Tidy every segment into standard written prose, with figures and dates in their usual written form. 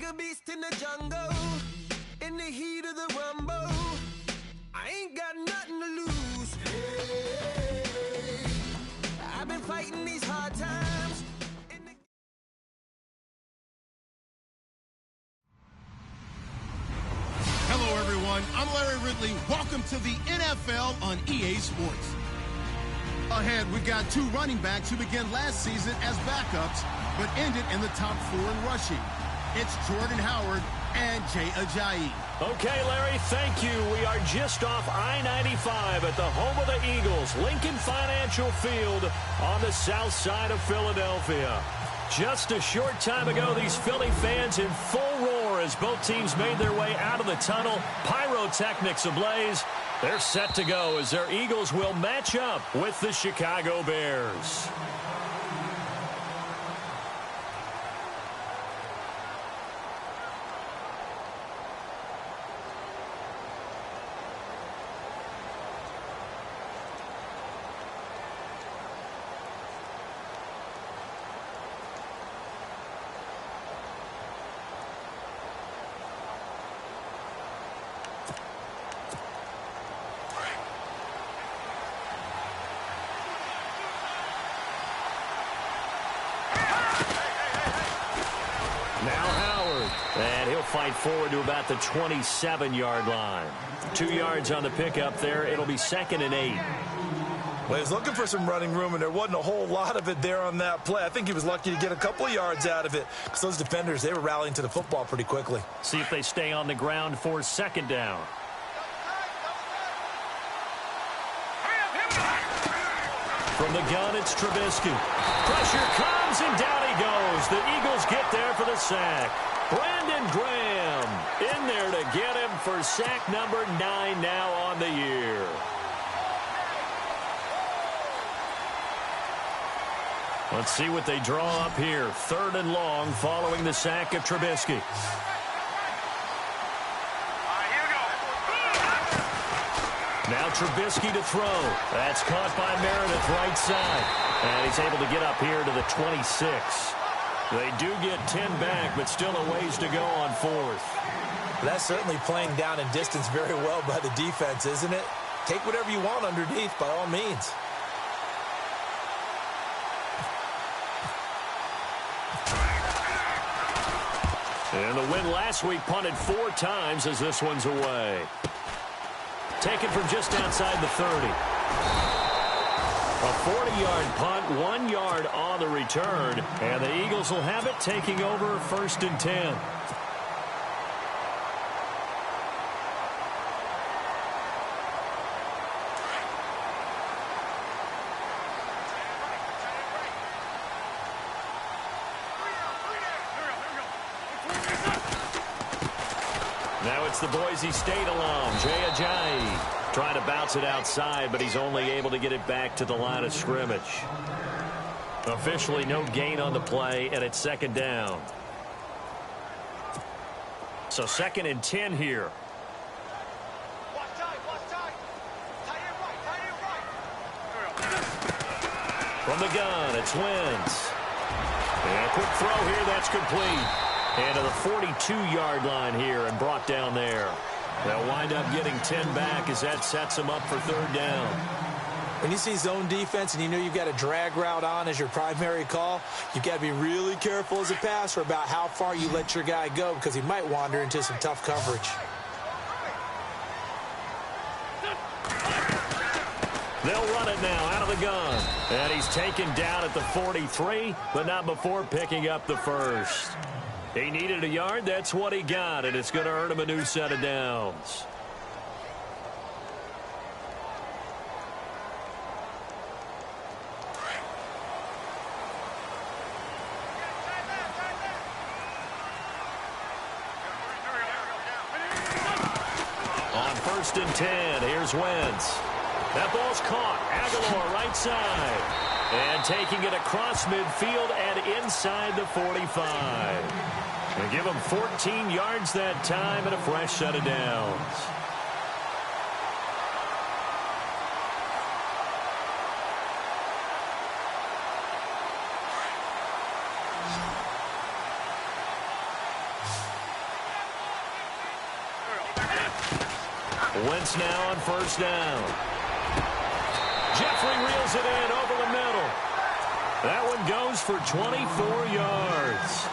like a beast in the jungle, in the heat of the rumble. I ain't got nothing to lose. Hey, I've been fighting these hard times. Hello, everyone. I'm Larry Ridley. Welcome to the NFL on EA Sports. Ahead, we've got two running backs who began last season as backups, but ended in the top 4 in rushing. It's Jordan Howard and Jay Ajayi. Okay, Larry, thank you. We are just off I-95 at the home of the Eagles, Lincoln Financial Field on the south side of Philadelphia. Just a short time ago, these Philly fans in full roar as both teams made their way out of the tunnel. Pyrotechnics ablaze. They're set to go as their Eagles will match up with the Chicago Bears. Fight forward to about the 27-yard line. 2 yards on the pickup there. It'll be 2nd and 8. Well, he was looking for some running room, and there wasn't a whole lot of it there on that play. I think he was lucky to get a couple of yards out of it because those defenders, they were rallying to the football pretty quickly. See if they stay on the ground for 2nd down. From the gun, it's Trubisky. Pressure comes, and down he goes. The Eagles get there for the sack. Brandon Graham in there to get him for sack number 9 now on the year. Let's see what they draw up here. 3rd and long following the sack of Trubisky. Now Trubisky to throw. That's caught by Meredith right side. And he's able to get up here to the 26. They do get 10 back, but still a ways to go on 4th. That's certainly playing down in distance very well by the defense, isn't it? Take whatever you want underneath, by all means. And the win last week punted 4 times as this one's away. Taken from just outside the 30. A 40-yard punt, 1 yard on the return, and the Eagles will have it taking over 1st and 10. Now it's the Boise State alum, Jay Ajayi. Trying to bounce it outside, but he's only able to get it back to the line of scrimmage. Officially no gain on the play, and it's 2nd down. So 2nd and 10 here. From the gun, it's Wentz. And a quick throw here, that's complete. And to the 42-yard line here and brought down there. They'll wind up getting 10 back as that sets them up for 3rd down. When you see zone defense and you know you've got a drag route on as your primary call, you've got to be really careful as a passer about how far you let your guy go because he might wander into some tough coverage. They'll run it now out of the gun. And he's taken down at the 43, but not before picking up the 1st. He needed a yard. That's what he got, and it's going to earn him a new set of downs. On 1st and 10, here's Wentz. That ball's caught. Aguilar right side. And taking it across midfield and inside the 45. They give him 14 yards that time and a fresh set of downs. Wentz now on first down. Jeffrey reels it in over the middle. That one goes for 24 yards.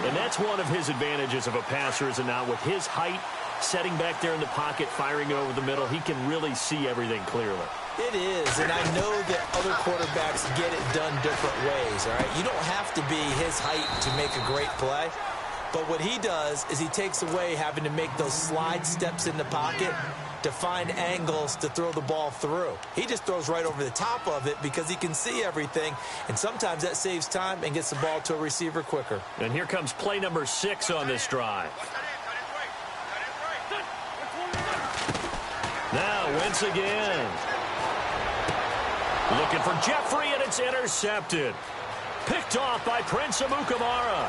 And that's one of his advantages of a passer, is it not? With his height, setting back there in the pocket, firing it over the middle, he can really see everything clearly. It is, and I know that other quarterbacks get it done different ways, all right? You don't have to be his height to make a great play. But what he does is he takes away having to make those slide steps in the pocket to find angles to throw the ball through. He just throws right over the top of it because he can see everything, and sometimes that saves time and gets the ball to a receiver quicker. And here comes play number 6 on this drive. Now Wentz again. Looking for Jeffrey, and it's intercepted. Picked off by Prince Amukamara.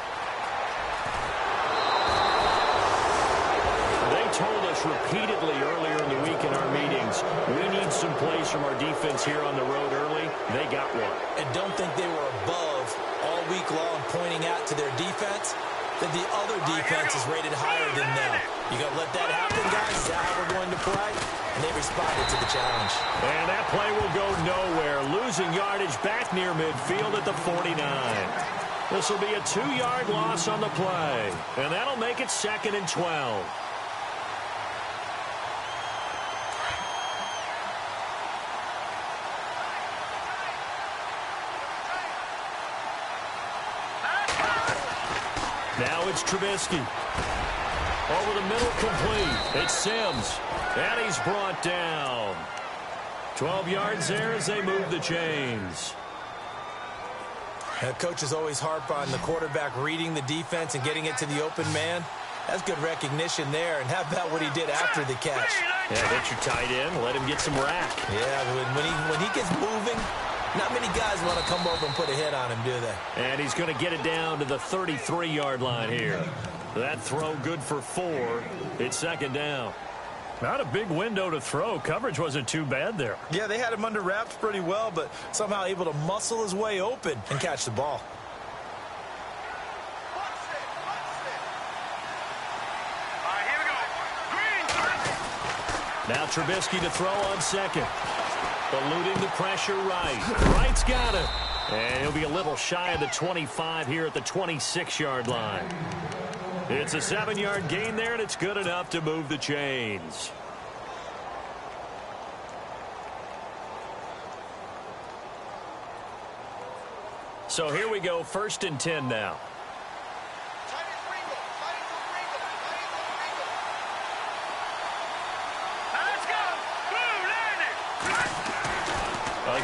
They told us repeatedly earlier in the week in our meetings, we need some plays from our defense here on the road early. They got one. And don't think they were above all week long pointing out to their defense that the other defense is rated higher than them. You going to let that happen, guys? Is that how we're going to play? And they responded to the challenge. And that play will go nowhere. Losing yardage back near midfield at the 49. This will be a 2-yard loss on the play. And that'll make it 2nd and 12. Now it's Trubisky. Over the middle, complete. It's Sims. And he's brought down. 12 yards there as they move the chains. Coaches always harp on the quarterback reading the defense and getting it to the open man. That's good recognition there. And how about what he did after the catch? Yeah, hit your tight end. Let him get some rack. Yeah, when he gets moving, not many guys want to come over and put a hit on him, do they? And he's going to get it down to the 33-yard line here. That throw good for 4. It's 2nd down. Not a big window to throw. Coverage wasn't too bad there. Yeah, they had him under wraps pretty well, but somehow able to muscle his way open and catch the ball. Now Trubisky to throw on 2nd. Eluding the pressure right. Wright's got it. And he'll be a little shy of the 25 here at the 26-yard line. It's a 7-yard gain there, and it's good enough to move the chains. So here we go, 1st and 10 now.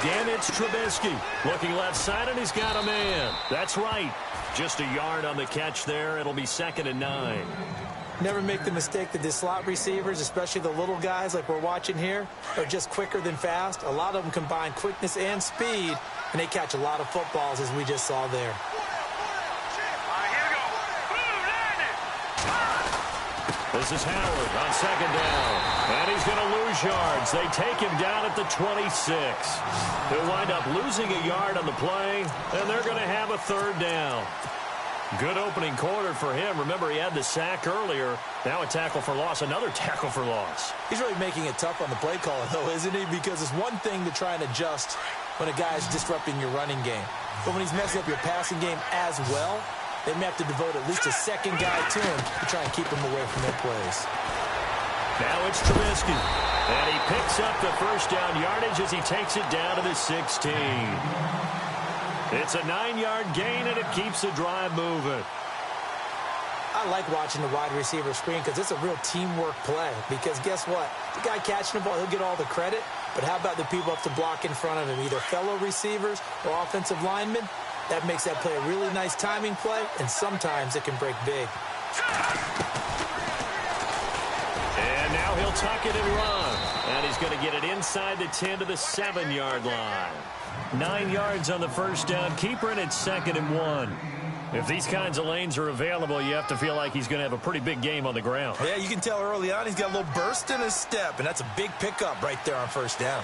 Again, it's Trubisky. Looking left side, and he's got a man. That's right. Just a yard on the catch there. It'll be 2nd and 9. Never make the mistake that the slot receivers, especially the little guys like we're watching here, are just quicker than fast. A lot of them combine quickness and speed, and they catch a lot of footballs, as we just saw there. This is Howard on 2nd down. And he's going to lose yards. They take him down at the 26. He'll wind up losing a yard on the play, and they're going to have a 3rd down. Good opening quarter for him. Remember, he had the sack earlier. Now a tackle for loss, another tackle for loss. He's really making it tough on the play caller, though, isn't he? Because it's one thing to try and adjust when a guy's disrupting your running game. But when he's messing up your passing game as well, they may have to devote at least a 2nd guy to him to try and keep him away from their plays. Now it's Trubisky. And he picks up the 1st down yardage as he takes it down to the 16. It's a 9-yard gain, and it keeps the drive moving. I like watching the wide receiver screen because it's a real teamwork play. Because guess what? The guy catching the ball, he'll get all the credit. But how about the people up to block in front of him, either fellow receivers or offensive linemen? That makes that play a really nice timing play, and sometimes it can break big. And now he'll tuck it and run. And he's going to get it inside the 10 to the 7-yard line. 9 yards on the 1st down. Keeper, and it's 2nd and 1. If these kinds of lanes are available, you have to feel like he's going to have a pretty big game on the ground. Yeah, you can tell early on he's got a little burst in his step, and that's a big pickup right there on 1st down.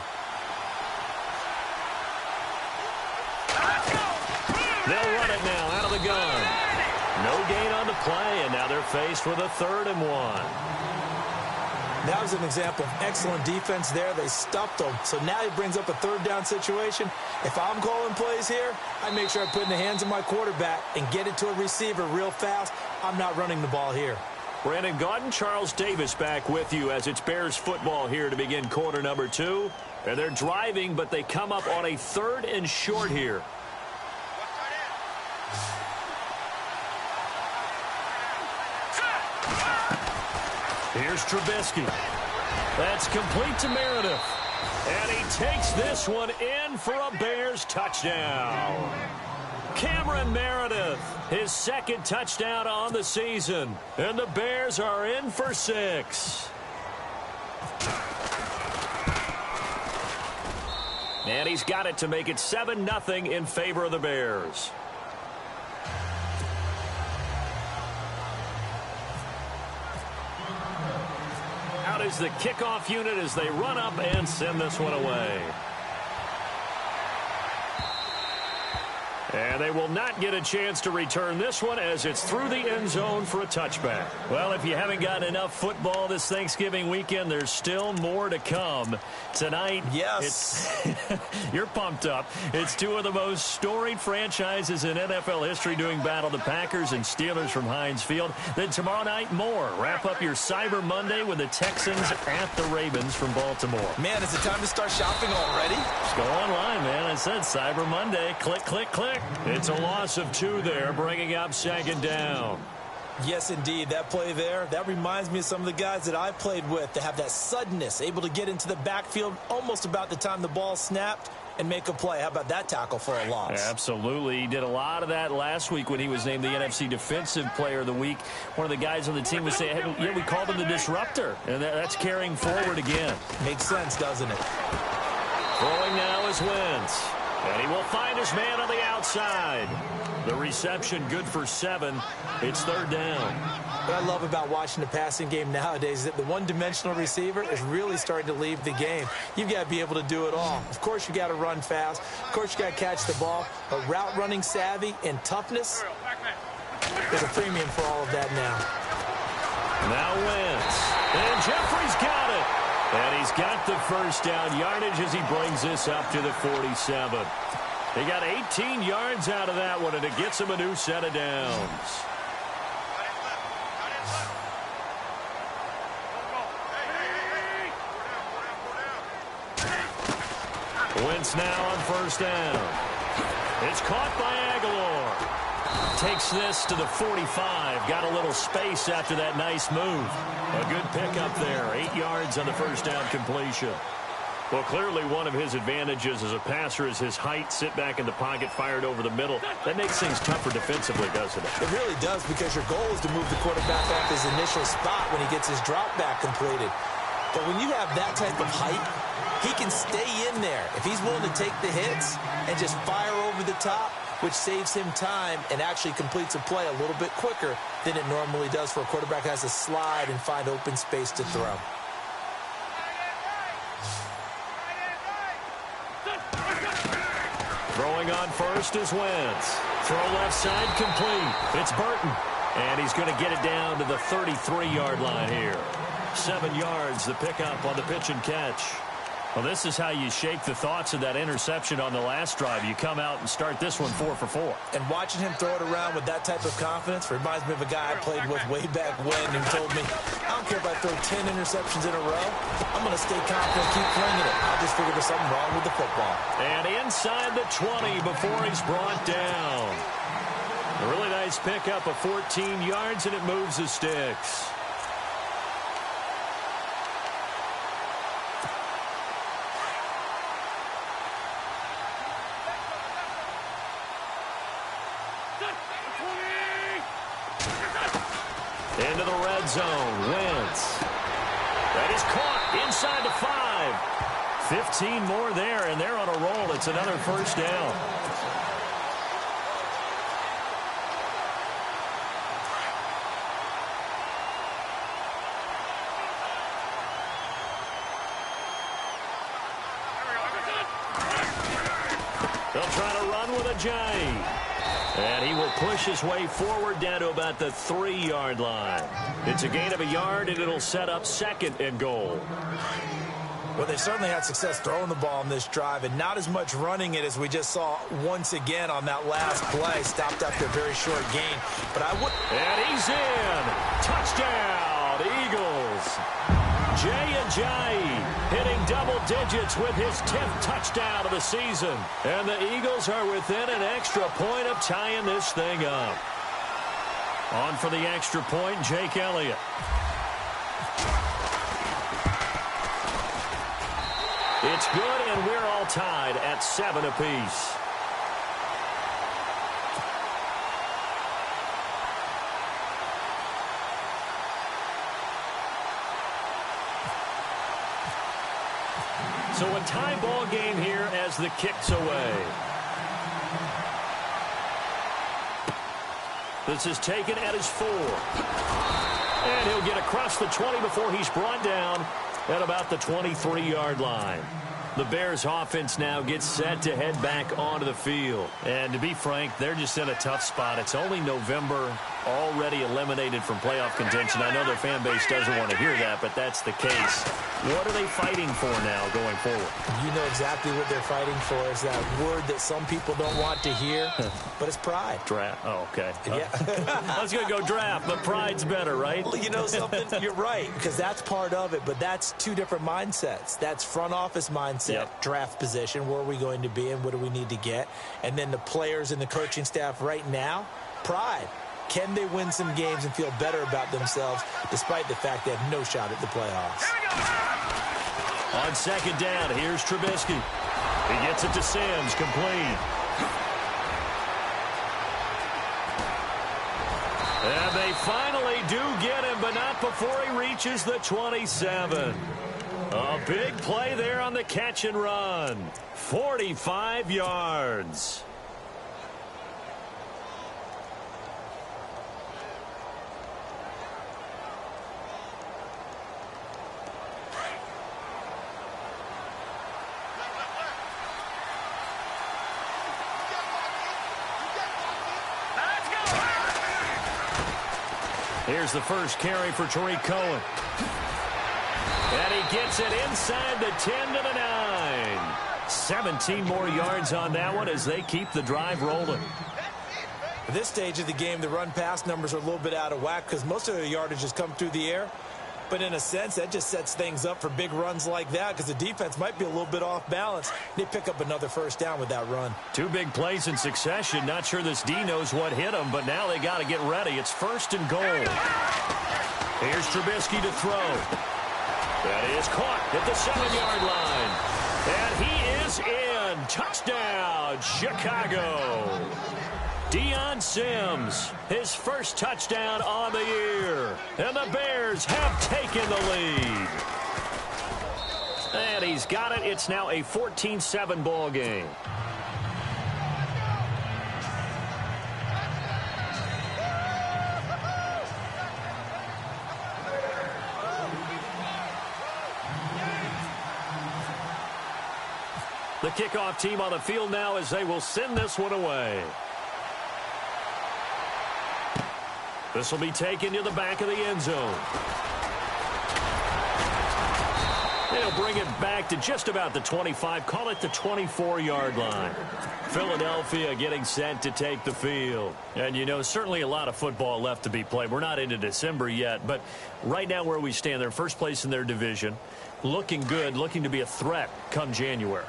They'll run it now out of the gun. No gain on the play, and now they're faced with a 3rd and 1. That was an example of excellent defense there. They stuffed him. So now he brings up a third down situation. If I'm calling plays here, I make sure I put it in the hands of my quarterback and get it to a receiver real fast. I'm not running the ball here. Brandon Gaudin, Charles Davis back with you as it's Bears football here to begin quarter number 2. And they're driving, but they come up on a 3rd and short here. Here's Trubisky. That's complete to Meredith. And he takes this one in for a Bears touchdown. Cameron Meredith, his 2nd touchdown on the season. And the Bears are in for 6. And he's got it to make it 7-0 in favor of the Bears. Out is the kickoff unit as they run up and send this one away. And they will not get a chance to return this one as it's through the end zone for a touchback. Well, if you haven't gotten enough football this Thanksgiving weekend, there's still more to come. Tonight, yes, you're pumped up. It's 2 of the most storied franchises in NFL history doing battle, the Packers and Steelers from Heinz Field. Then tomorrow night, more. Wrap up your Cyber Monday with the Texans at the Ravens from Baltimore. Man, is it time to start shopping already? Just go online, man. I said Cyber Monday. Click, click, click. It's a loss of 2 there, bringing up 2nd down. Yes, indeed. That play there, that reminds me of some of the guys that I played with that have that suddenness, able to get into the backfield almost about the time the ball snapped and make a play. How about that tackle for a loss? Absolutely. He did a lot of that last week when he was named the NFC Defensive Player of the Week. One of the guys on the team was saying, hey, yeah, we called him the disruptor. And that's carrying forward again. Makes sense, doesn't it? Throwing now is Wentz. And he will find his man on the outside. The reception good for 7. It's 3rd down. What I love about watching the passing game nowadays is that the one-dimensional receiver is really starting to leave the game. You've got to be able to do it all. Of course, you got to run fast. Of course, you got to catch the ball. But route running savvy and toughness, there's a premium for all of that now. Now Wentz. And Jeffrey's got it. And he's got the 1st down yardage as he brings this up to the 47. He got 18 yards out of that one, and it gets him a new set of downs. Wentz now on 1st down. It's caught by Aguilar. Takes this to the 45. Got a little space after that nice move. A good pickup there. 8 yards on the 1st down completion. Well, clearly one of his advantages as a passer is his height. Sit back in the pocket, fired over the middle. That makes things tougher defensively, doesn't it? It really does, because your goal is to move the quarterback off his initial spot when he gets his drop back completed. But when you have that type of height, he can stay in there. If he's willing to take the hits and just fire over the top, which saves him time and actually completes a play a little bit quicker than it normally does for a quarterback who has to slide and find open space to throw. Throwing on 1st is Wentz. Throw left side complete. It's Burton. And he's going to get it down to the 33-yard line here. 7 yards, the pickup on the pitch and catch. Well, this is how you shake the thoughts of that interception on the last drive. You come out and start this one 4 for 4. And watching him throw it around with that type of confidence reminds me of a guy I played with way back when who told me, I don't care if I throw 10 interceptions in a row. I'm going to stay confident, keep flinging it. I just figured there's something wrong with the football. And inside the 20 before he's brought down. A really nice pickup of 14 yards, and it moves the sticks. Into the red zone. Wentz. That is caught inside the 5. 15 more there, and they're on a roll. It's another 1st down. They'll try to run with a J. And he will push his way forward down to about the 3-yard line. It's a gain of a yard, and it'll set up 2nd and goal. Well, they certainly had success throwing the ball on this drive, and not as much running it as we just saw once again on that last play. Stopped after a very short gain. But I would. And he's in. Touchdown, Eagles. Jay Ajayi hitting double digits with his 10th touchdown of the season. And the Eagles are within an extra point of tying this thing up. On for the extra point, Jake Elliott. It's good, and we're all tied at 7 apiece. So a tie ball game here as the kick's away. This is taken at his 4. And he'll get across the 20 before he's brought down at about the 23-yard line. The Bears offense now gets set to head back onto the field. And to be frank, they're just in a tough spot. It's only November, already eliminated from playoff contention. I know their fan base doesn't want to hear that, but that's the case. What are they fighting for now going forward? You know exactly what they're fighting for. Is that word that some people don't want to hear, but it's pride. Draft. Oh, okay. Yeah. I was going to go draft, but pride's better, right? Well, you know something? You're right, because that's part of it, but that's two different mindsets. That's front office mindset, draft position, where are we going to be and what do we need to get? And then the players and the coaching staff right now, pride. Can they win some games and feel better about themselves despite the fact they have no shot at the playoffs? On 2nd down, here's Trubisky. He gets it to Sims, complete. And they finally do get him, but not before he reaches the 27. A big play there on the catch and run. 45 yards. Here's the first carry for Tariq Cohen. And he gets it inside the 10 to the 9. 17 more yards on that one as they keep the drive rolling. At this stage of the game, the run-pass numbers are a little bit out of whack because most of the yardage has come through the air. But in a sense, that just sets things up for big runs like that because the defense might be a little bit off balance. They pick up another first down with that run. 2 big plays in succession. Not sure this D knows what hit him, but now they got to get ready. It's 1st and goal. Here's Trubisky to throw. That is caught at the 7-yard line. And he is in. Touchdown, Chicago. Deion Sims, his first touchdown on the year. And the Bears have taken the lead. And he's got it. It's now a 14-7 ball game. The kickoff team on the field now as they will send this one away. This will be taken to the back of the end zone. They'll bring it back to just about the 25, call it the 24-yard line. Philadelphia getting set to take the field. And, you know, certainly a lot of football left to be played. We're not into December yet, but right now where we stand, they're first place in their division, looking good, looking to be a threat come January.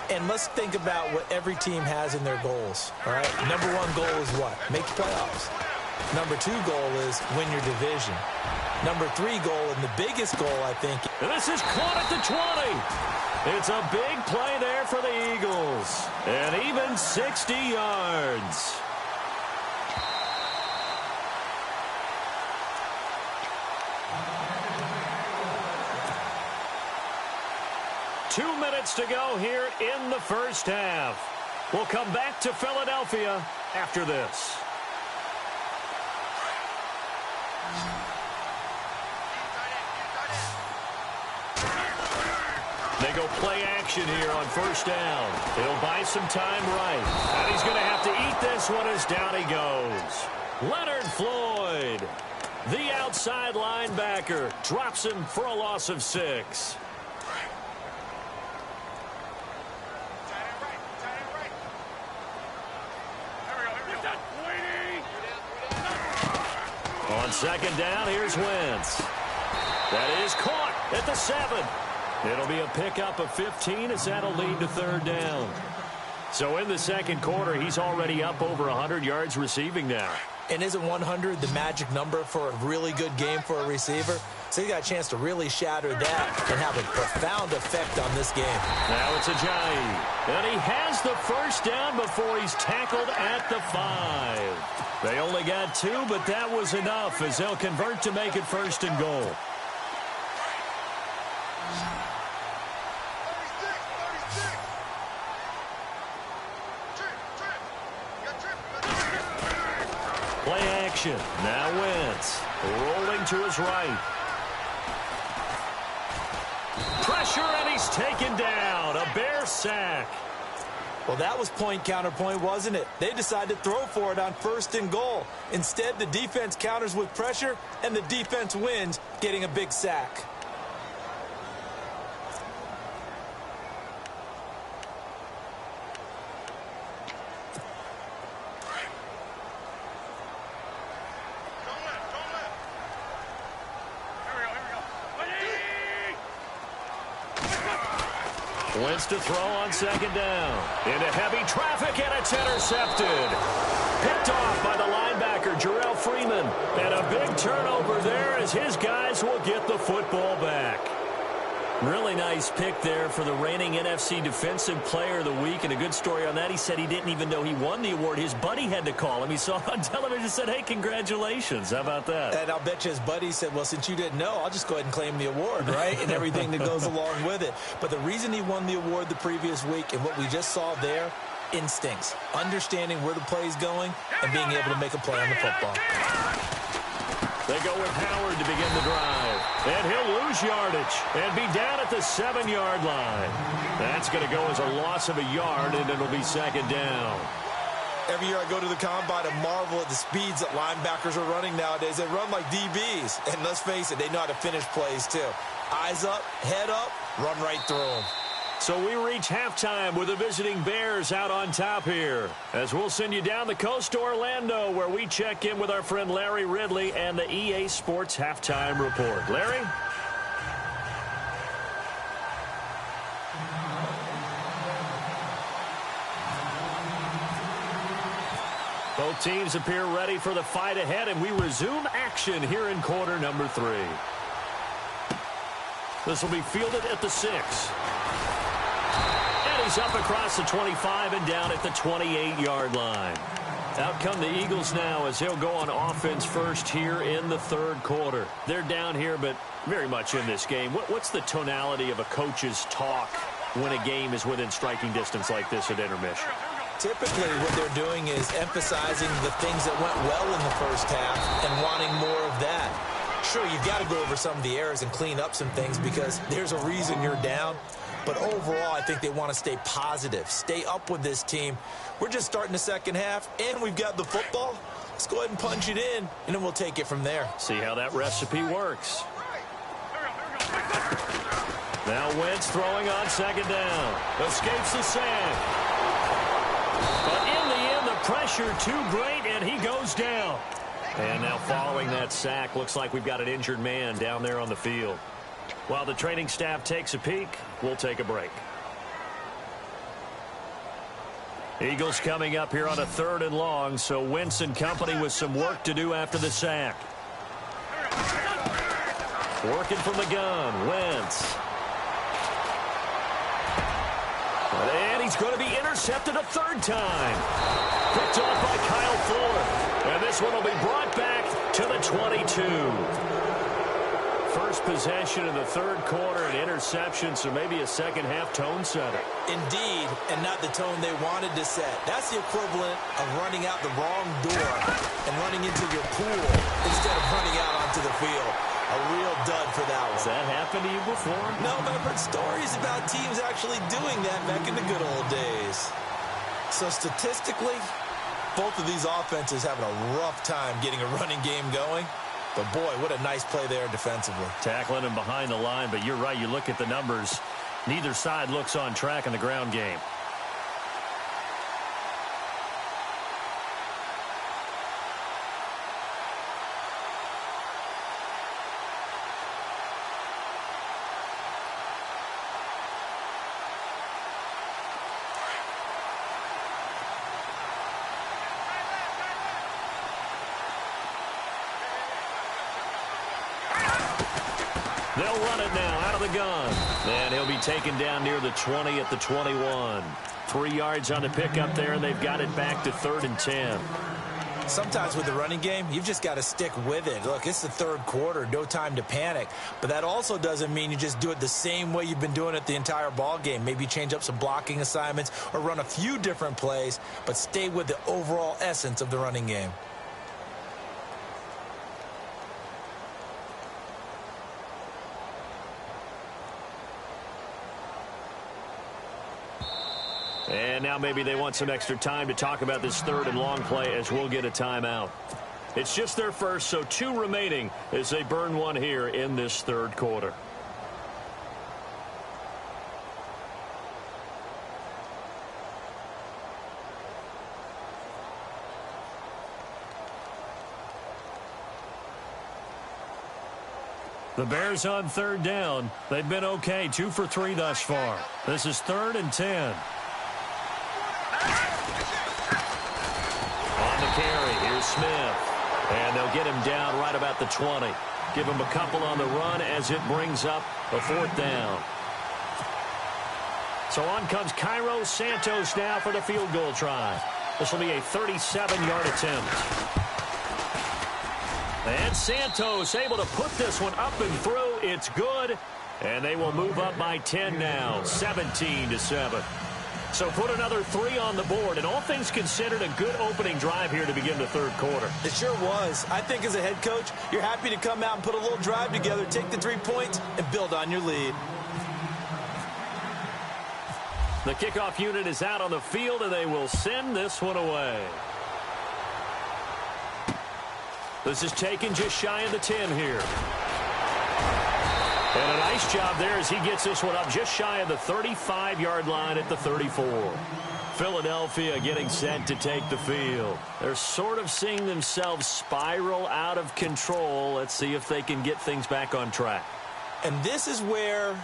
And let's think about what every team has in their goals, all right? Number 1 goal is what? Make the playoffs. Number 2 goal is win your division. Number 3 goal, and the biggest goal, I think. And this is caught at the 20. It's a big play there for the Eagles. And even 60 yards. Two minutes to go here in the first half. We'll come back to Philadelphia after this. They go play action here on first down. He'll buy some time right. And he's going to have to eat this one as down he goes. Leonard Floyd, the outside linebacker, drops him for a loss of 6. On second down, here's Wentz. That is caught at the 7. It'll be a pickup of 15 as that'll lead to third down. So in the second quarter, he's already up over 100 yards receiving now. And isn't 100 the magic number for a really good game for a receiver? So he got a chance to really shatter that and have a profound effect on this game. Now it's Ajayi. And he has the first down before he's tackled at the 5. They only got 2, but that was enough as they'll convert to make it first and goal. Play action. Now Wentz rolling to his right. Pressure, and he's taken down. A Bear sack. Well, that was point counterpoint, wasn't it? They decided to throw for it on first and goal. Instead, the defense counters with pressure, and the defense wins, getting a big sack. Wentz to throw on second down. Into heavy traffic, and it's intercepted. Picked off by the linebacker, Jarrell Freeman. And a big turnover there as his guys will get the football back. Really nice pick there for the reigning NFC Defensive Player of the Week. And a good story on that. He said he didn't even know he won the award. His buddy had to call him. He saw it on television and said, hey, congratulations. How about that? And I'll bet you his buddy said, well, since you didn't know, I'll just go ahead and claim the award, right? And everything that goes along with it. But the reason he won the award the previous week and what we just saw there, instincts, understanding where the play is going and being able to make a play on the football. They go with Howard to begin the drive. And he'll lose yardage and be down at the 7-yard line. That's going to go as a loss of a yard, and it'll be second down. Every year I go to the combine and marvel at the speeds that linebackers are running nowadays. They run like DBs. And let's face it, they know how to finish plays too. Eyes up, head up, run right through them. So we reach halftime with the visiting Bears out on top here. As we'll send you down the coast to Orlando, where we check in with our friend Larry Ridley and the EA Sports Halftime Report. Larry? Both teams appear ready for the fight ahead, and we resume action here in quarter number 3. This will be fielded at the 6. He's up across the 25 and down at the 28-yard line. Out come the Eagles now as they'll go on offense first here in the third quarter. They're down here, but very much in this game. What's the tonality of a coach's talk when a game is within striking distance like this at intermission? Typically, what they're doing is emphasizing the things that went well in the first half and wanting more of that. Sure, you've got to go over some of the errors and clean up some things because there's a reason you're down. But overall, I think they want to stay positive, stay up with this team. We're just starting the second half, and we've got the football. Let's go ahead and punch it in, and then we'll take it from there. See how that recipe works. Now Wentz throwing on second down. Escapes the sack. But in the end, the pressure too great, and he goes down. And now following that sack, looks like we've got an injured man down there on the field. While the training staff takes a peek, we'll take a break. Eagles coming up here on a 3rd and long, so Wentz and company with some work to do after the sack. Working from the gun, Wentz. And he's going to be intercepted a 3rd time. Picked off by Kyle Fuller. And this one will be brought back to the 22. First possession in the 3rd quarter, an interception, so maybe a second-half tone setter. Indeed, and not the tone they wanted to set. That's the equivalent of running out the wrong door and running into your pool instead of running out onto the field. A real dud for that one. Has that happened to you before? No, but I've heard stories about teams actually doing that back in the good old days. So statistically, both of these offenses having a rough time getting a running game going. But, boy, what a nice play there defensively. Tackling him behind the line, but you're right. You look at the numbers. Neither side looks on track in the ground game. They'll run it now out of the gun. And he'll be taken down near the 20 at the 21. 3 yards on the pickup there, and they've got it back to 3rd and 10. Sometimes with the running game, you've just got to stick with it. Look, it's the third quarter, no time to panic. But that also doesn't mean you just do it the same way you've been doing it the entire ball game. Maybe change up some blocking assignments or run a few different plays, but stay with the overall essence of the running game. And now maybe they want some extra time to talk about this 3rd and long play as we'll get a timeout. It's just their first, so 2 remaining as they burn one here in this 3rd quarter. The Bears on 3rd down. They've been okay, 2 for 3 thus far. This is 3rd and 10. On the carry, here's Smith. And they'll get him down right about the 20. Give him a couple on the run as it brings up a 4th down. So on comes Cairo Santos now for the field goal try. This will be a 37-yard attempt. And Santos able to put this one up and through. It's good. And they will move up by 10 now, 17-7. So put another 3 on the board, and all things considered, a good opening drive here to begin the 3rd quarter. It sure was. I think as a head coach, you're happy to come out and put a little drive together, take the 3 points, and build on your lead. The kickoff unit is out on the field, and they will send this one away. This is taken just shy of the 10 here. And a nice job there as he gets this one up just shy of the 35-yard line at the 34. Philadelphia getting set to take the field. They're sort of seeing themselves spiral out of control. Let's see if they can get things back on track. And this is where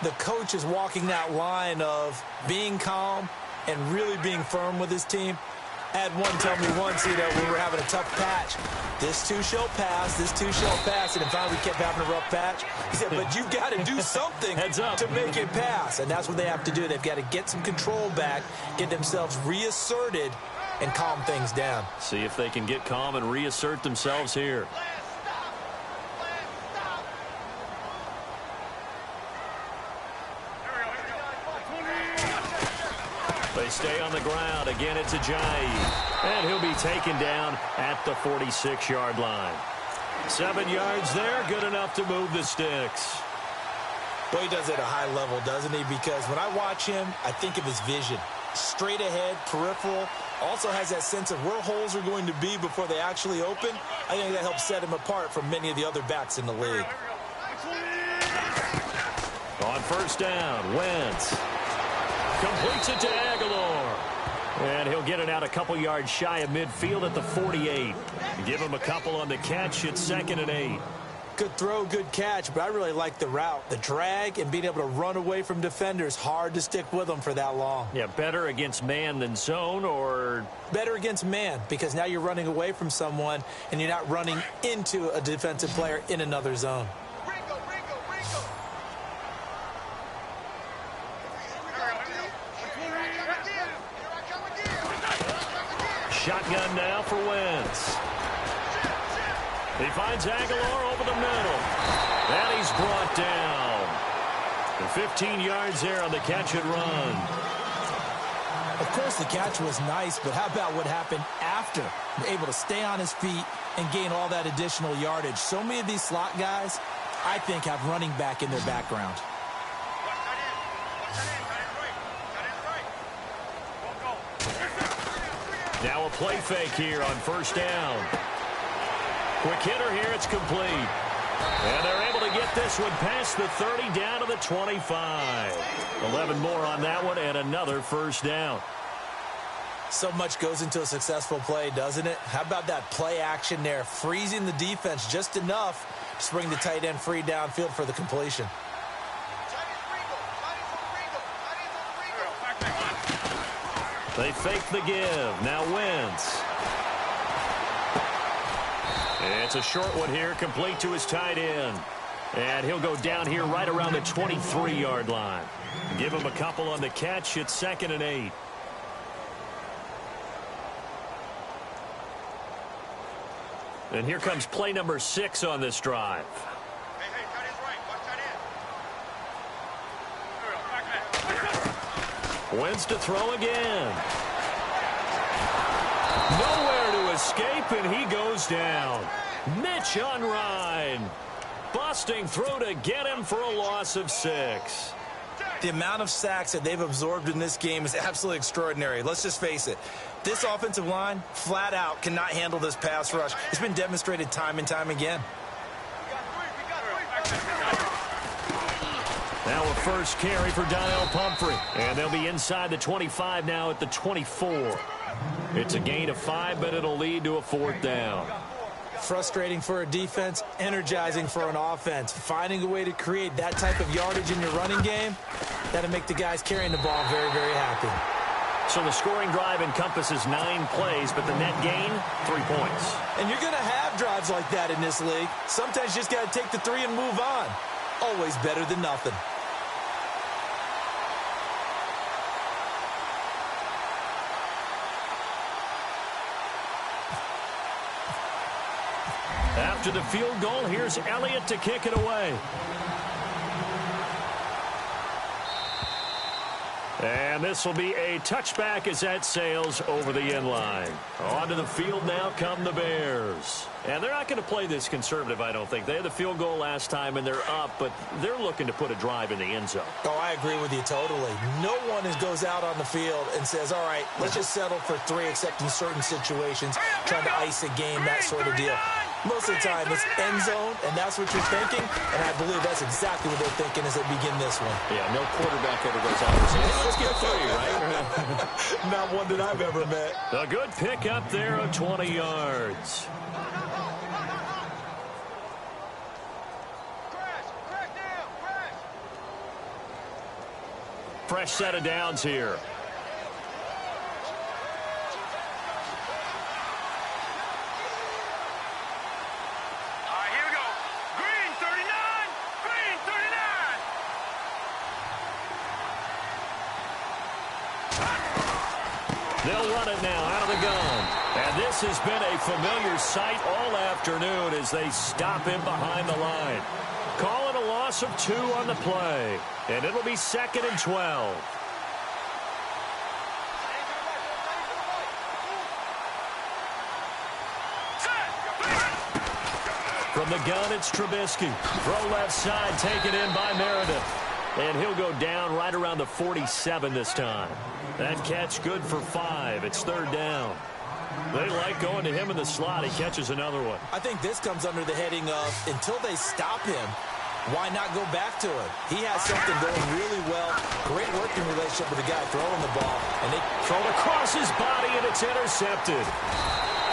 the coach is walking that line of being calm and really being firm with his team. I had one tell me once, we were having a tough patch. This too shall pass, this too shall pass. And finally we kept having a rough patch. He said, but you've got to do something to make it pass. And that's what they have to do. They've got to get some control back, get themselves reasserted, and calm things down. See if they can get calm and reassert themselves here. They stay on the ground. Again, it's Ajayi. And he'll be taken down at the 46-yard line. 7 yards there, good enough to move the sticks. Well, he does it at a high level, doesn't he? Because when I watch him, I think of his vision. Straight ahead, peripheral. Also has that sense of where holes are going to be before they actually open. I think that helps set him apart from many of the other backs in the league. On 1st down, Wentz completes it to Aguilar. And he'll get it out a couple yards shy of midfield at the 48. Give him a couple on the catch. It's 2nd and 8. Good throw, good catch, but I really like the route. The drag and being able to run away from defenders. Hard to stick with them for that long. Yeah, better against man than zone, or? Better against man, because now you're running away from someone and you're not running into a defensive player in another zone. Shotgun now for Wentz. He finds Aguilar over the middle. And he's brought down. And 15 yards there on the catch and run. Of course, the catch was nice, but how about what happened after after able to stay on his feet and gain all that additional yardage. So many of these slot guys, I think, have running back in their background. Now a play fake here on first down. Quick hitter here, it's complete. And they're able to get this one past the 30 down to the 25. 11 more on that one and another first down. So much goes into a successful play, doesn't it? How about that play action there, freezing the defense just enough to bring the tight end free downfield for the completion. They fake the give. Now Wentz. It's a short one here, complete to his tight end. And he'll go down here right around the 23-yard line. Give him a couple on the catch. It's 2nd and 8. And here comes play number 6 on this drive. Wentz to throw again. Nowhere to escape, and he goes down. Mitch Unrein. Busting through to get him for a loss of 6. The amount of sacks that they've absorbed in this game is absolutely extraordinary. Let's just face it. This offensive line, flat out, cannot handle this pass rush. It's been demonstrated time and time again. Now a first carry for Donnell Pumphrey. And they'll be inside the 25 now at the 24. It's a gain of 5, but it'll lead to a 4th down. Frustrating for a defense, energizing for an offense. Finding a way to create that type of yardage in your running game, that'll make the guys carrying the ball very, very happy. So the scoring drive encompasses 9 plays, but the net gain, 3 points. And you're going to have drives like that in this league. Sometimes you just got to take the 3 and move on. Always better than nothing. After the field goal, here's Elliott to kick it away. And this will be a touchback as that sails over the end line. Onto the field now come the Bears. And they're not going to play this conservative, I don't think. They had the field goal last time, and they're up, but they're looking to put a drive in the end zone. Oh, I agree with you totally. No one goes out on the field and says, all right, let's just settle for 3, except in certain situations, trying to ice a game, that sort of deal. Most of the time, it's end zone, and that's what you're thinking, and I believe that's exactly what they're thinking as they begin this one. Yeah, no quarterback ever goes out and says, hey, let's get 3, right? Not one that I've ever met. A good pick up there of 20 yards. Fresh set of downs here. They'll run it now out of the gun. And this has been a familiar sight all afternoon as they stop him behind the line. Call it a loss of 2 on the play. And it'll be 2nd and 12. From the gun, it's Trubisky. Throw left side, taken in by Meredith. And he'll go down right around the 47 this time. That catch good for 5. It's 3rd down. They like going to him in the slot. He catches another one. I think this comes under the heading of, until they stop him, why not go back to it? He has something going really well. Great working relationship with the guy throwing the ball. And they throw it across his body, and it's intercepted.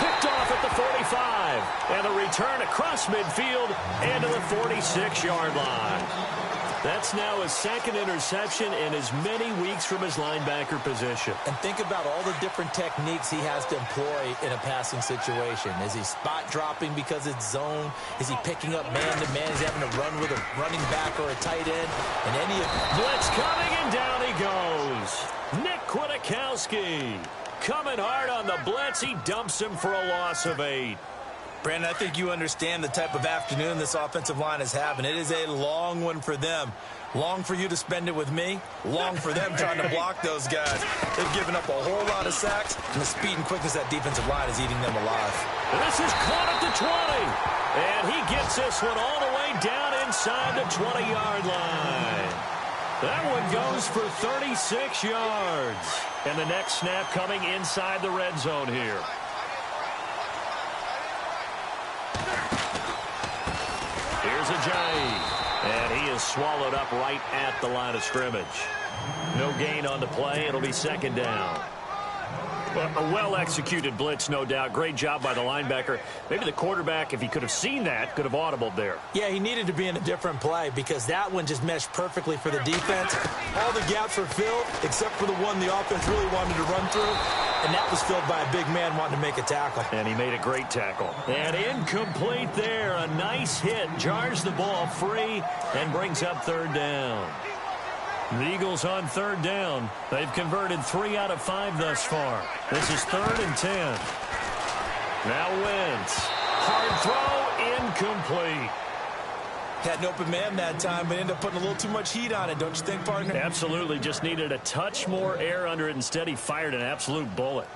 Picked off at the 45. And a return across midfield and to the 46-yard line. That's now his 2nd interception in as many weeks from his linebacker position. And think about all the different techniques he has to employ in a passing situation. Is he spot dropping because it's zone? Is he picking up man-to-man? Is he having to run with a running back or a tight end? And any of blitz coming, and down he goes. Nick Kwiatkowski coming hard on the blitz. He dumps him for a loss of 8. Brandon, I think you understand the type of afternoon this offensive line is having. It is a long one for them. Long for you to spend it with me. Long for them trying to block those guys. They've given up a whole lot of sacks, and the speed and quickness of that defensive line is eating them alive. This is caught at the 20. And he gets this one all the way down inside the 20-yard line. That one goes for 36 yards. And the next snap coming inside the red zone here. Here's Ajayi. And he is swallowed up right at the line of scrimmage. No gain on the play. It'll be second down. A well-executed blitz, no doubt. Great job by the linebacker. Maybe the quarterback, if he could have seen that, could have audibled there. Yeah, he needed to be in a different play because that one just meshed perfectly for the defense. All the gaps were filled except for the one the offense really wanted to run through, and that was filled by a big man wanting to make a tackle. And he made a great tackle. And incomplete there. A nice hit. Jars the ball free and brings up third down. The Eagles on third down. They've converted 3 out of 5 thus far. This is 3rd and 10. Now Wentz. Hard throw, incomplete. Had an open man that time, but ended up putting a little too much heat on it, don't you think, partner? Absolutely. Just needed a touch more air under it. Instead, he fired an absolute bullet.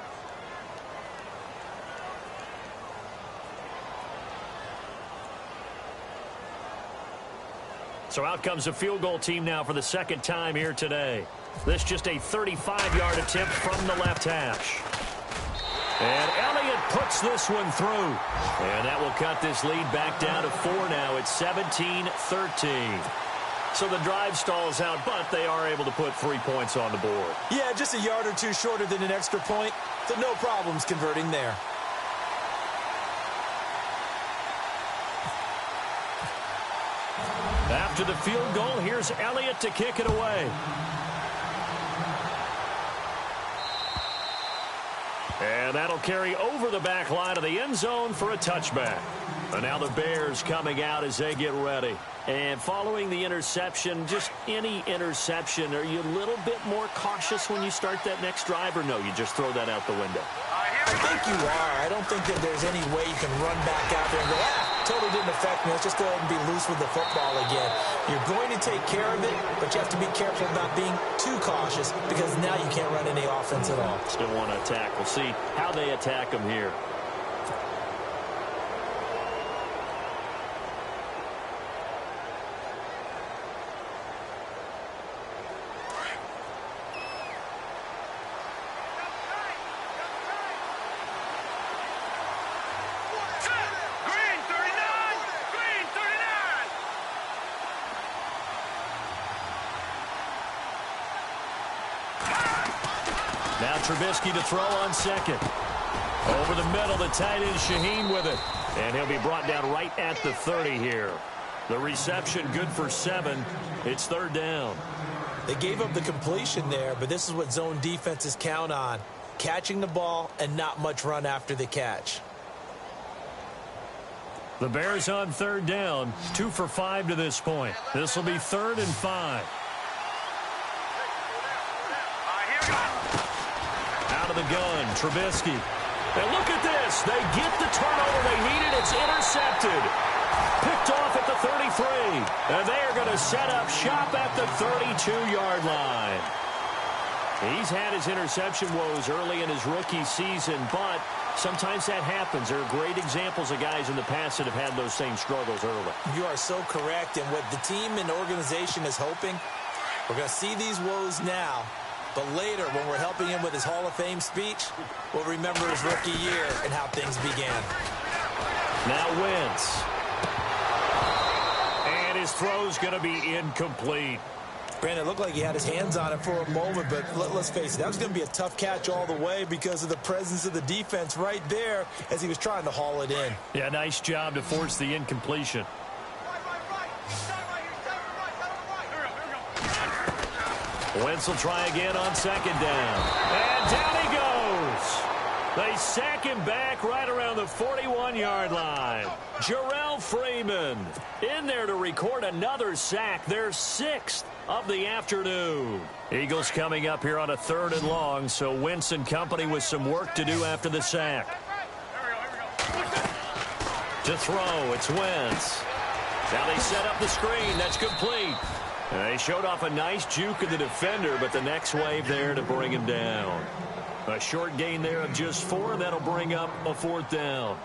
So out comes the field goal team now for the second time here today. This just a 35-yard attempt from the left hash. And Elliott puts this one through. And that will cut this lead back down to 4 now. It's 17-13. So the drive stalls out, but they are able to put 3 points on the board. Yeah, just a yard or two shorter than an extra point. So no problems converting there. After the field goal, here's Elliott to kick it away. And that'll carry over the back line of the end zone for a touchback. And now the Bears coming out as they get ready. And following the interception, just any interception, are you a little bit more cautious when you start that next drive, or no, you just throw that out the window? I think you are. I don't think that there's any way you can run back out there and go, totally didn't affect me. Let's just go ahead and be loose with the football again. You're going to take care of it, but you have to be careful about being too cautious because now you can't run any offense at all. Still want to attack. We'll see how they attack them here. Now Trubisky to throw on second. Over the middle, the tight end Shaheen with it. And he'll be brought down right at the 30 here. The reception good for 7. It's third down. They gave up the completion there, but this is what zone defenses count on. Catching the ball and not much run after the catch. The Bears on third down. 2 for 5 to this point. This will be 3rd and 5. Out of the gun, Trubisky. And look at this. They get the turnover they needed. It's intercepted. Picked off at the 33. And they are going to set up shop at the 32-yard line. He's had his interception woes early in his rookie season, but sometimes that happens. There are great examples of guys in the past that have had those same struggles early. You are so correct. And what the team and organization is hoping, we're going to see these woes now. But later, when we're helping him with his Hall of Fame speech, we'll remember his rookie year and how things began. Now Wentz. And his throw's going to be incomplete. Brandon, it looked like he had his hands on it for a moment, but let's face it, that was going to be a tough catch all the way because of the presence of the defense right there as he was trying to haul it in. Yeah, nice job to force the incompletion. Wentz will try again on second down. And down he goes. They sack him back right around the 41-yard line. Jarrell Freeman in there to record another sack. Their 6th of the afternoon. Eagles coming up here on a 3rd and long, so Wentz and company with some work to do after the sack. To throw, it's Wentz. Now they set up the screen. That's complete. They showed off a nice juke of the defender, but the next wave there to bring him down. A short gain there of just 4. That'll bring up a 4th down.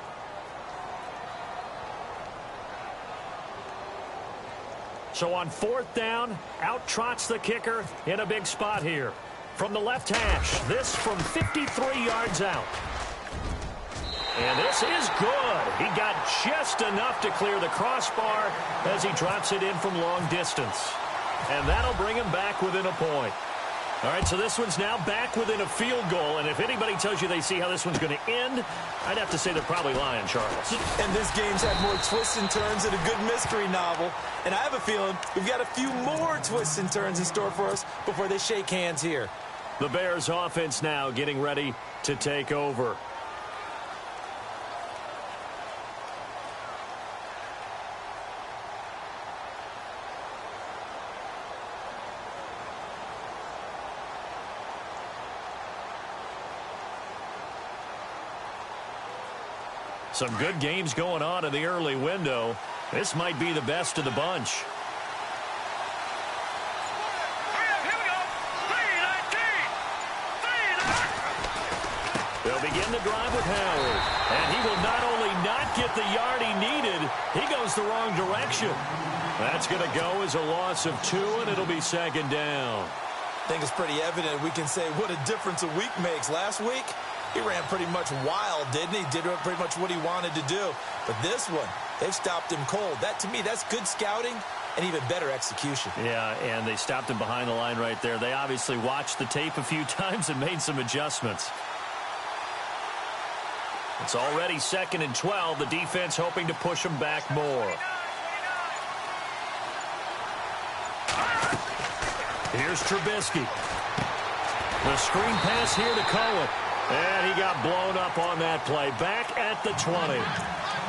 So on 4th down, out trots the kicker in a big spot here. From the left hash, this from 53 yards out. And this is good. He got just enough to clear the crossbar as he drops it in from long distance. And that'll bring him back within a point. All right, so this one's now back within a field goal. And if anybody tells you they see how this one's going to end, I'd have to say they're probably lying, Charles. And this game's had more twists and turns than a good mystery novel. And I have a feeling we've got a few more twists and turns in store for us before they shake hands here. The Bears offense now getting ready to take over. Some good games going on in the early window. This might be the best of the bunch. They'll begin the drive with Howard. And he will not only not get the yard he needed, he goes the wrong direction. That's going to go as a loss of 2, and it'll be 2nd down. I think it's pretty evident we can say what a difference a week makes. Last week, he ran pretty much wild, didn't he? Did pretty much what he wanted to do. But this one, they've stopped him cold. That, to me, that's good scouting and even better execution. Yeah, and they stopped him behind the line right there. They obviously watched the tape a few times and made some adjustments. It's already 2nd and 12. The defense hoping to push him back more. Here's Trubisky. The screen pass here to Cohen. And he got blown up on that play. Back at the 20.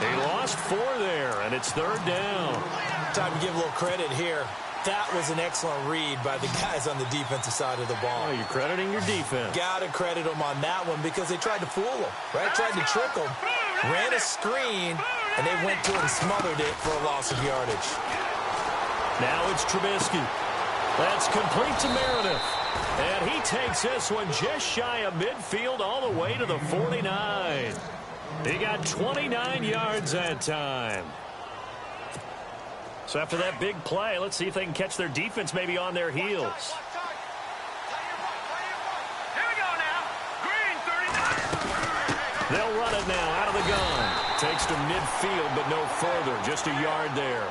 He lost 4 there, and it's 3rd down. Time to give a little credit here. That was an excellent read by the guys on the defensive side of the ball. Oh, you're crediting your defense. Got to credit them on that one because they tried to fool him, right? Tried to trick him. Ran a screen, and they went to it and smothered it for a loss of yardage. Now it's Trubisky. That's complete to Meredith. And he takes this one just shy of midfield all the way to the 49. He got 29 yards that time. So after that big play, let's see if they can catch their defense maybe on their heels. Here we go now. Green 39. They'll run it now out of the gun. Takes to midfield, but no further. Just a yard there.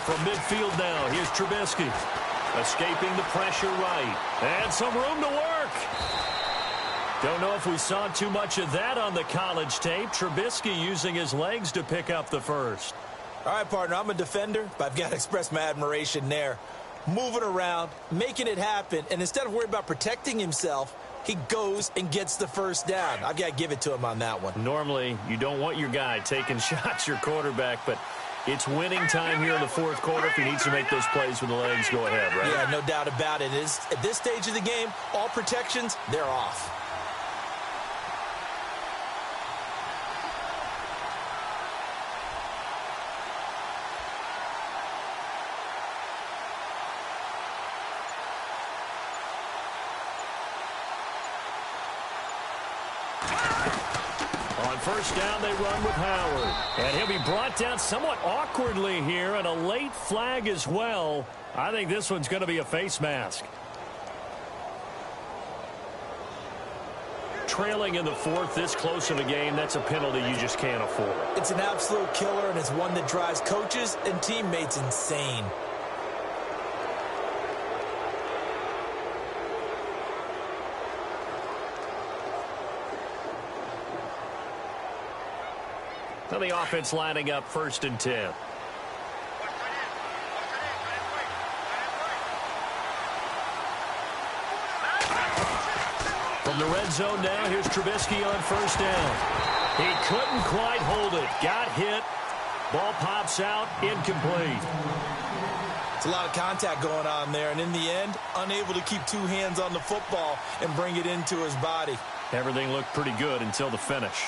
From midfield now, here's Trubisky. Escaping the pressure right. And some room to work. Don't know if we saw too much of that on the college tape. Trubisky using his legs to pick up the first. All right, partner, I'm a defender, but I've got to express my admiration there. Moving around, making it happen, and instead of worrying about protecting himself, he goes and gets the first down. I've got to give it to him on that one. Normally, you don't want your guy taking shots, your quarterback, but it's winning time here in the 4th quarter. If he needs to make those plays with the legs, go ahead, right? Yeah, no doubt about it. At this stage of the game, all protections, they're off. On first down, they run with Howard. And he'll be brought down somewhat awkwardly here, and a late flag as well. I think this one's going to be a face mask. Trailing in the 4th, this close of a game, that's a penalty you just can't afford. It's an absolute killer, and it's one that drives coaches and teammates insane. Now the offense lining up 1st and 10. From the red zone now, here's Trubisky on 1st down. He couldn't quite hold it. Got hit. Ball pops out, incomplete. It's a lot of contact going on there, and in the end, unable to keep 2 hands on the football and bring it into his body. Everything looked pretty good until the finish.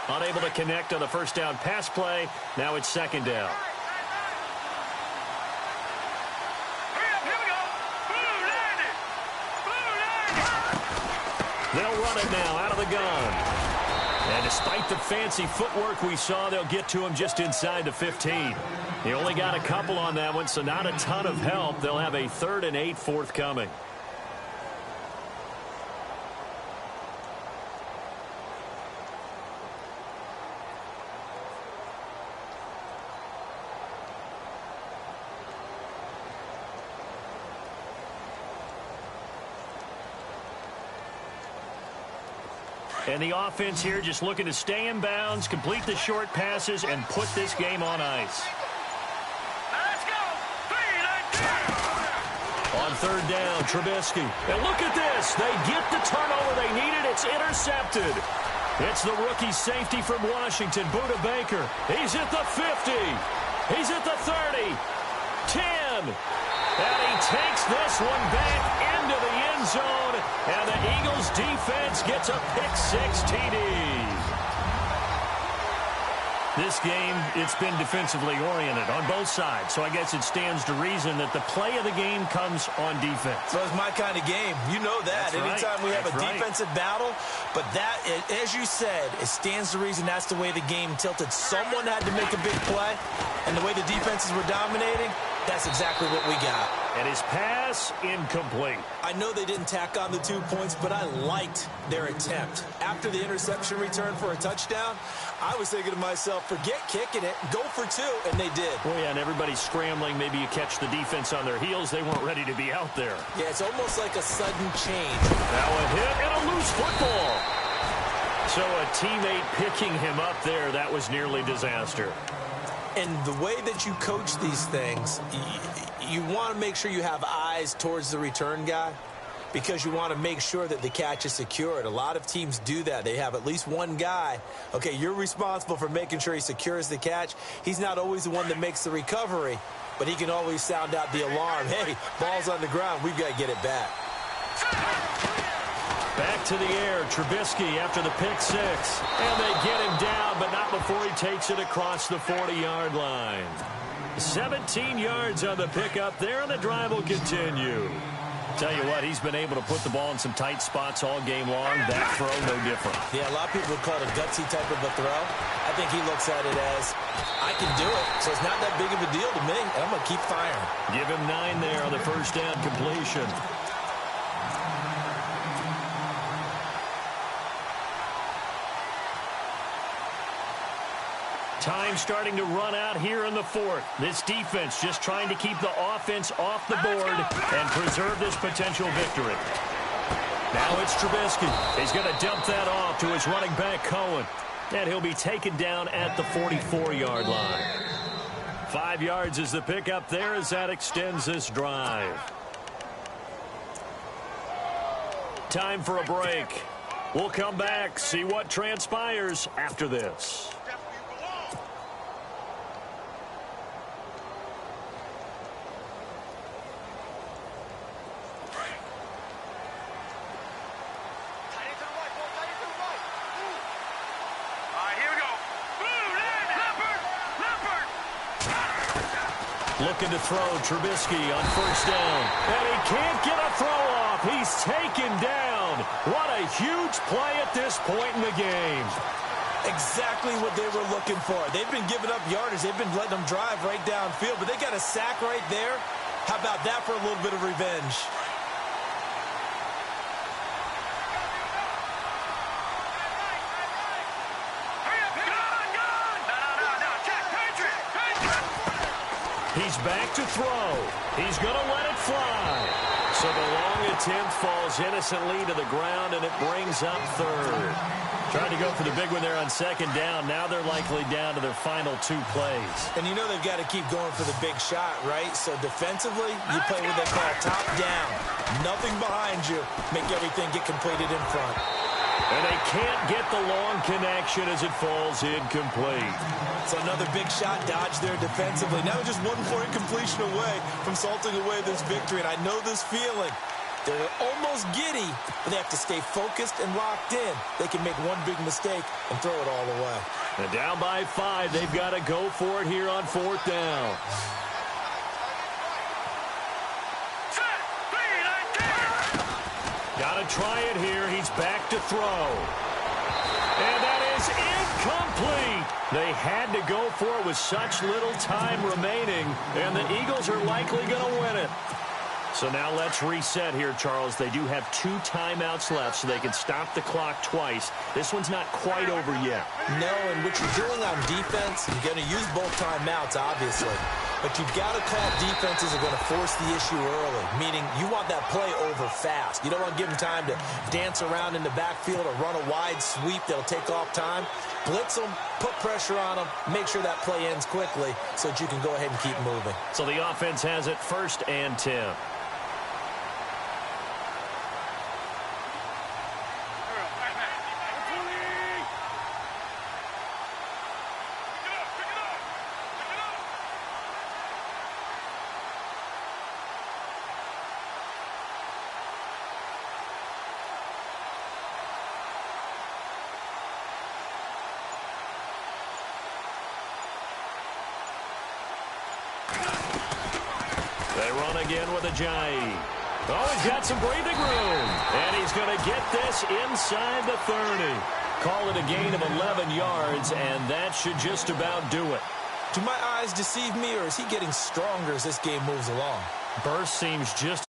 Unable to connect on the 1st down pass play. Now it's 2nd down. They'll run it now out of the gun. And despite the fancy footwork we saw, they'll get to him just inside the 15. He only got a couple on that one, so not a ton of help. They'll have a 3rd and 8 forthcoming. And the offense here just looking to stay in bounds, complete the short passes, and put this game on ice. Let's go. 3, On 3rd down, Trubisky. And look at this. They get the turnover they needed. It's intercepted. It's the rookie safety from Washington, Budda Baker. He's at the 50. He's at the 30. 10. And he takes this one back into the end zone. And the Eagles defense gets a pick-6 TD. This game, it's been defensively oriented on both sides. So I guess it stands to reason that the play of the game comes on defense. So it's my kind of game. You know that. That's Anytime we have a right. defensive battle. But that, as you said, it stands to reason that's the way the game tilted. Someone had to make a big play. And the way the defenses were dominating, that's exactly what we got. And his pass, incomplete. I know they didn't tack on the 2 points, but I liked their attempt. After the interception return for a touchdown, I was thinking to myself, forget kicking it, go for 2, and they did. Oh, yeah, and everybody's scrambling. Maybe you catch the defense on their heels. They weren't ready to be out there. Yeah, it's almost like a sudden change. Now a hit and a loose football. So a teammate picking him up there, that was nearly disaster. And the way that you coach these things, you want to make sure you have eyes towards the return guy because you want to make sure that the catch is secured. A lot of teams do that. They have at least one guy. Okay, you're responsible for making sure he secures the catch. He's not always the one that makes the recovery, but he can always sound out the alarm. Hey, ball's on the ground. We've got to get it back. Back to the air, Trubisky after the pick-6. And they get him down, but not before he takes it across the 40-yard line. 17 yards on the pickup there, and the drive will continue. Tell you what, he's been able to put the ball in some tight spots all game long. That throw, no different. Yeah, a lot of people would call it a gutsy type of a throw. I think he looks at it as, I can do it, so it's not that big of a deal to me, and I'm going to keep firing. Give him 9 there on the 1st down completion. Time starting to run out here in the 4th. This defense just trying to keep the offense off the board and preserve this potential victory. Now it's Trubisky. He's going to dump that off to his running back, Cohen. And he'll be taken down at the 44-yard line. 5 yards is the pickup there as that extends this drive. Time for a break. We'll come back, see what transpires after this. Looking to throw, Trubisky on 1st down. And he can't get a throw off. He's taken down. What a huge play at this point in the game. Exactly what they were looking for. They've been giving up yardage. They've been letting them drive right downfield, but they got a sack right there. How about that for a little bit of revenge? He's back to throw. He's going to let it fly. So the long attempt falls innocently to the ground, and it brings up third. Tried to go for the big one there on second down. Now they're likely down to their final 2 plays. And you know they've got to keep going for the big shot, right? So defensively, you play what they call top down. Nothing behind you. Make everything get completed in front. And they can't get the long connection as it falls incomplete. So another big shot dodge there defensively. Now just one more incompletion away from salting away this victory. And I know this feeling. They're almost giddy, but they have to stay focused and locked in. They can make one big mistake and throw it all away. And down by 5, they've got to go for it here on 4th down. Got to try it here. He's back to throw. And that is incomplete. They had to go for it with such little time remaining, and the Eagles are likely going to win it. So now let's reset here, Charles. They do have 2 timeouts left, so they can stop the clock twice. This one's not quite over yet. No, and what you're doing on defense, you're going to use both timeouts, obviously. But you've got to call defenses are going to force the issue early, meaning you want that play over fast. You don't want to give them time to dance around in the backfield or run a wide sweep that'll take off time. Blitz them, put pressure on them, make sure that play ends quickly so that you can go ahead and keep moving. So the offense has it 1st and 10. They run again with Ajayi. Oh, he's got some breathing room. And he's going to get this inside the 30. Call it a gain of 11 yards, and that should just about do it. Do my eyes deceive me, or is he getting stronger as this game moves along? Burst seems just